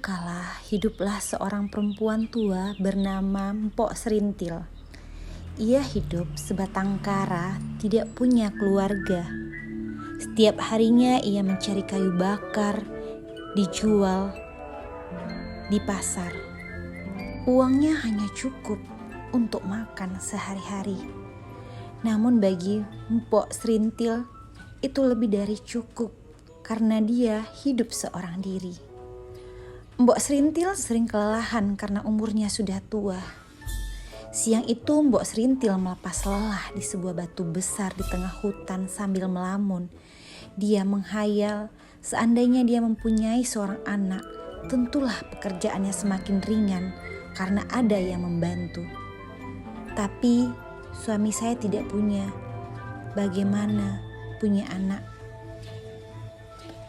kala hiduplah seorang perempuan tua bernama Mpok Serintil. Ia hidup sebatang kara, tidak punya keluarga. Setiap harinya ia mencari kayu bakar, dijual di pasar. Uangnya hanya cukup untuk makan sehari-hari. Namun bagi Mpok Serintil itu lebih dari cukup karena dia hidup seorang diri. Mbok Serintil sering kelelahan karena umurnya sudah tua. Siang itu Mbok Serintil melepas lelah di sebuah batu besar di tengah hutan sambil melamun. Dia menghayal seandainya dia mempunyai seorang anak, tentulah pekerjaannya semakin ringan karena ada yang membantu. Tapi suami saya tidak punya. Bagaimana punya anak?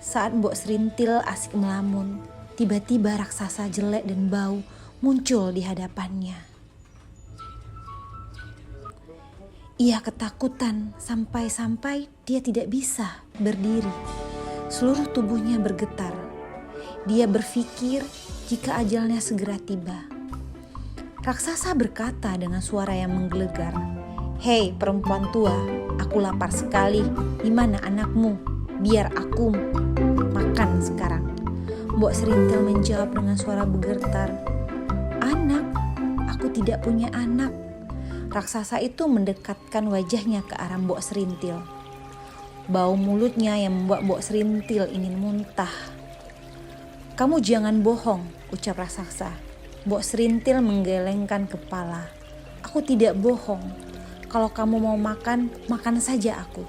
Saat Mbok Serintil asik melamun, tiba-tiba raksasa jelek dan bau muncul di hadapannya. Ia ketakutan sampai-sampai dia tidak bisa berdiri. Seluruh tubuhnya bergetar. Dia berpikir jika ajalnya segera tiba. Raksasa berkata dengan suara yang menggelegar, "Hei perempuan tua, aku lapar sekali. Di mana anakmu? Biar aku makan sekarang." Mbok Serintil menjawab dengan suara bergetar, "Anak? Aku tidak punya anak." Raksasa itu mendekatkan wajahnya ke arah Mbok Serintil. Bau mulutnya yang membuat Mbok Serintil ingin muntah. "Kamu jangan bohong," ucap raksasa. Mbok Serintil menggelengkan kepala. "Aku tidak bohong. Kalau kamu mau makan, makan saja aku."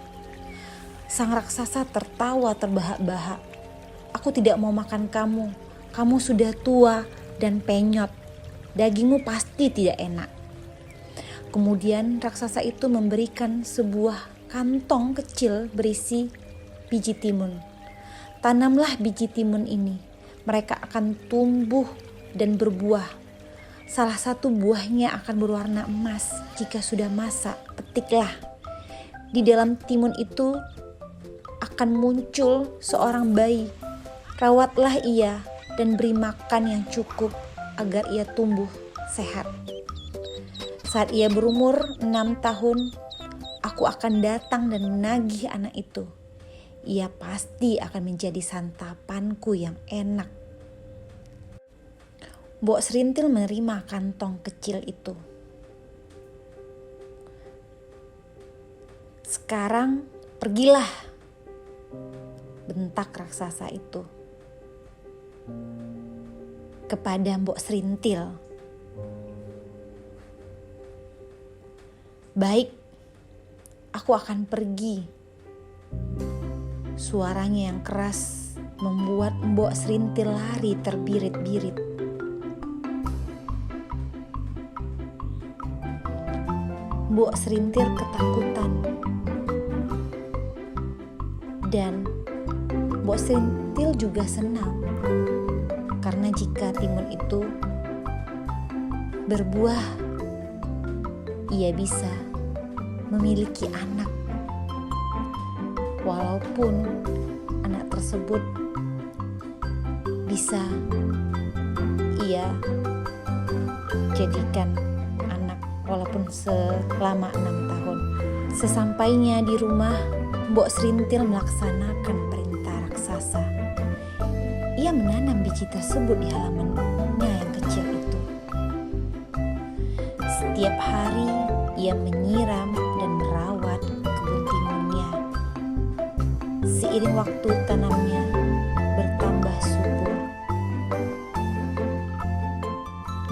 Sang raksasa tertawa terbahak-bahak. "Aku tidak mau makan kamu. Kamu sudah tua dan penyot. Dagingmu pasti tidak enak." Kemudian raksasa itu memberikan sebuah kantong kecil berisi biji timun. "Tanamlah biji timun ini. Mereka akan tumbuh dan berbuah. Salah satu buahnya akan berwarna emas. Jika sudah masak, petiklah. Di dalam timun itu akan muncul seorang bayi. Rawatlah ia dan beri makan yang cukup agar ia tumbuh sehat. Saat ia berumur 6 tahun, aku akan datang dan menagih anak itu. Ia pasti akan menjadi santapanku yang enak." Mbok Serintil menerima kantong kecil itu. "Sekarang pergilah," bentak raksasa itu kepada Mbok Serintil. "Baik, aku akan pergi." Suaranya yang keras membuat Mbok Serintil lari terbirit-birit. Mbok Serintil ketakutan dan Mbok Serintil juga senang karena jika timun itu berbuah, ia bisa memiliki anak. Walaupun anak tersebut bisa ia jadikan anak walaupun selama 6 tahun. Sesampainya di rumah, Mbok Serintil melaksanakan perintah raksasa. Ia menanam biji tersebut di halamannya yang kecil itu. Setiap hari ia menyiram dan merawat kebun timunnya. Seiring waktu tanamnya bertambah subur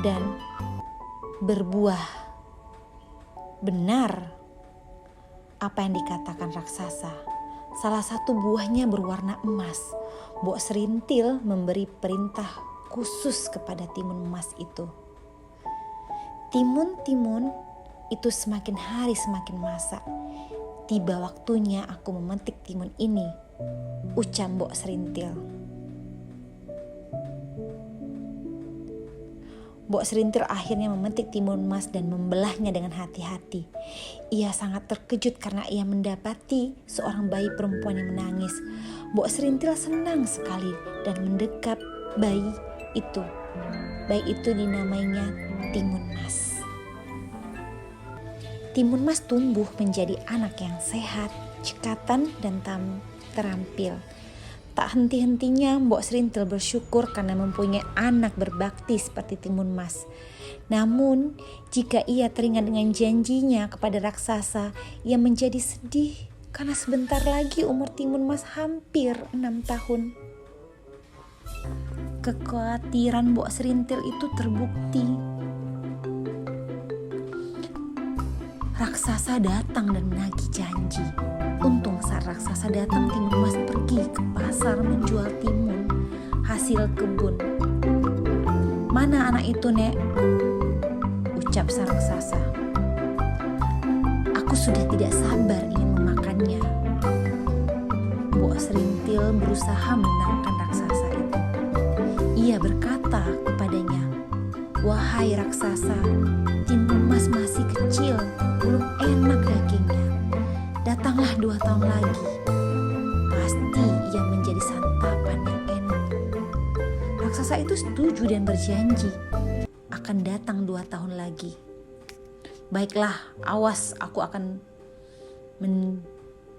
dan berbuah. Benar apa yang dikatakan raksasa. Salah satu buahnya berwarna emas. Mbok Serintil memberi perintah khusus kepada timun emas itu. "Timun-timun itu semakin hari semakin masak. Tiba waktunya aku memetik timun ini," ucap Mbok Serintil. Mbok Serintil akhirnya memetik timun emas dan membelahnya dengan hati-hati. Ia sangat terkejut karena ia mendapati seorang bayi perempuan yang menangis. Mbok Serintil senang sekali dan mendekap bayi itu, baik itu dinamainya Timun Mas. Timun Mas tumbuh menjadi anak yang sehat, cekatan, dan terampil. Tak henti-hentinya Mbok Serintil bersyukur karena mempunyai anak berbakti seperti Timun Mas. Namun, jika ia teringat dengan janjinya kepada raksasa, ia menjadi sedih karena sebentar lagi umur Timun Mas hampir 6 tahun. Kekhawatiran Mbok Serintil itu terbukti. Raksasa datang dan menagih janji. Untung saat raksasa datang, Timun Mas pergi ke pasar menjual timun hasil kebun. "Mana anak itu, Nek?" ucap sang raksasa. "Aku sudah tidak sabar ingin memakannya." Mbok Serintil berusaha menenangkan raksasa itu. Ia berkata kepadanya, "Wahai raksasa, Timun Mas masih kecil, belum enak dagingnya. Datanglah 2 tahun lagi, pasti ia menjadi santapan yang enak." Raksasa itu setuju dan berjanji akan datang 2 tahun lagi. "Baiklah, awas, aku akan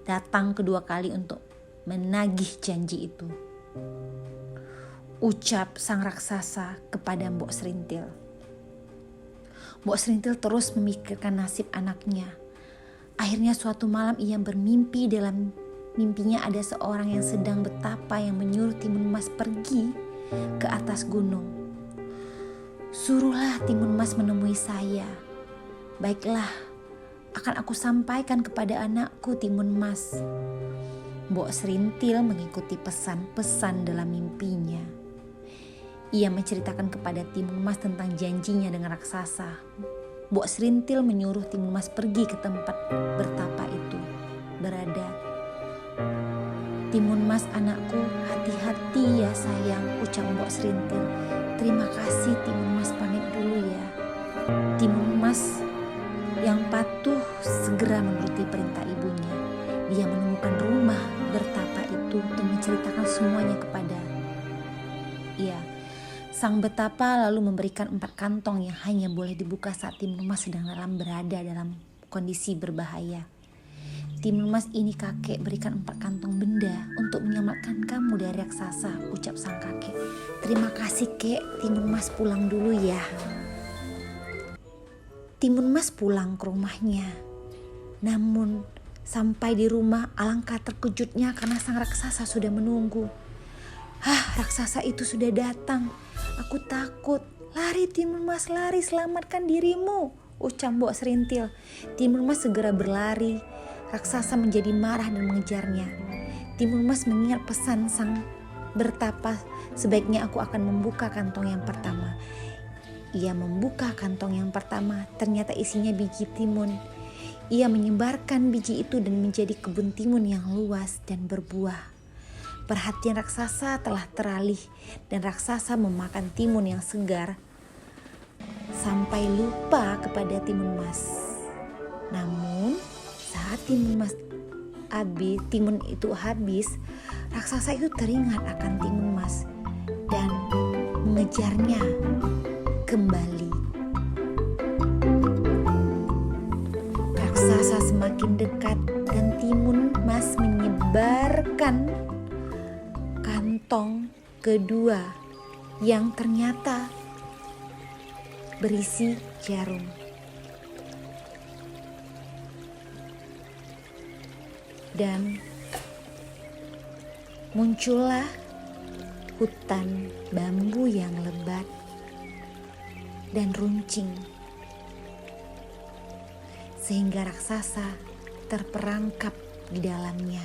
datang kedua kali untuk menagih janji itu," ucap sang raksasa kepada Mbok Serintil. Mbok Serintil terus memikirkan nasib anaknya. Akhirnya suatu malam ia bermimpi. Dalam mimpinya ada seorang yang sedang betapa yang menyuruh Timun Mas pergi ke atas gunung. "Suruhlah Timun Mas menemui saya." "Baiklah, akan aku sampaikan kepada anakku, Timun Mas." Mbok Serintil mengikuti pesan-pesan dalam mimpinya. Ia menceritakan kepada Timun Mas tentang janjinya dengan raksasa. Mbok Serintil menyuruh Timun Mas pergi ke tempat bertapa itu berada. "Timun Mas anakku, hati-hati ya sayang," ucap Mbok Serintil. "Terima kasih Timun Mas, pamit dulu ya." Timun Mas yang patuh segera menuruti perintah ibunya. Dia menemukan rumah bertapa itu dan menceritakan semuanya kepada ia. Sang betapa lalu memberikan 4 kantong yang hanya boleh dibuka saat Timun Mas sedang berada dalam kondisi berbahaya. "Timun Mas, ini kakek berikan 4 kantong benda untuk menyelamatkan kamu dari raksasa," ucap sang kakek. "Terima kasih kek, Timun Mas pulang dulu ya." Timun Mas pulang ke rumahnya. Namun sampai di rumah alangkah terkejutnya karena sang raksasa sudah menunggu. Raksasa itu sudah datang. "Aku takut." "Lari Timun Mas, lari, selamatkan dirimu," ucap Mbok Serintil. Timun Mas segera berlari. Raksasa menjadi marah dan mengejarnya. Timun Mas mengingat pesan sang bertapa, "Sebaiknya aku akan membuka kantong yang pertama." Ia membuka kantong yang pertama, ternyata isinya biji timun. Ia menyebarkan biji itu dan menjadi kebun timun yang luas dan berbuah. Perhatian raksasa telah teralih dan raksasa memakan timun yang segar sampai lupa kepada Timun Mas. Namun saat timun itu habis, raksasa itu teringat akan Timun Mas dan mengejarnya kembali. Raksasa semakin dekat dan Timun Mas menyebarkan kantong kedua yang ternyata berisi jarum. Dan muncullah hutan bambu yang lebat dan runcing, sehingga raksasa terperangkap di dalamnya.